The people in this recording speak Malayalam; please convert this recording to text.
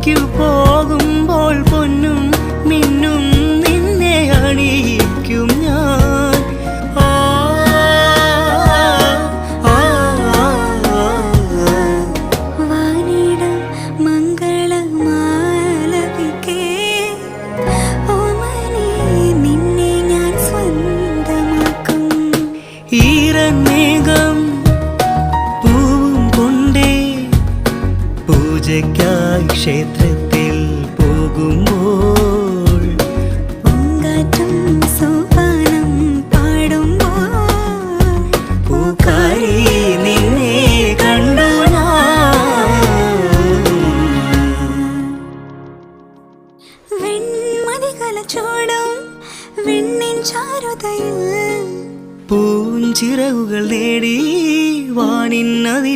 പോകുമ്പോൾ പൊന്നും മിന്നും നിന്നെ അണിയിക്കും ഞാൻ. വാനിടം മംഗളമാലപിക്കേ ഓമനേ നിന്നെ ഞാൻ സ്വന്തമാക്കും. ഈരമേഘം പൂവും കൊണ്ടേ പൂജയ്ക്കായി ക്ഷേത്രത്തിൽ പോകുമ്പോൾ പൂങ്കാറ്റും സോപാനം പാടുമ്പോൾ പൂക്കാരി നിന്നെ കണ്ടു ഞാൻ. വെൺമതികല ചൂടും വെണ്ണിൻ ചാരുതയിൽ പൂഞ്ചിറകുകൾ നേടി വാനിൻ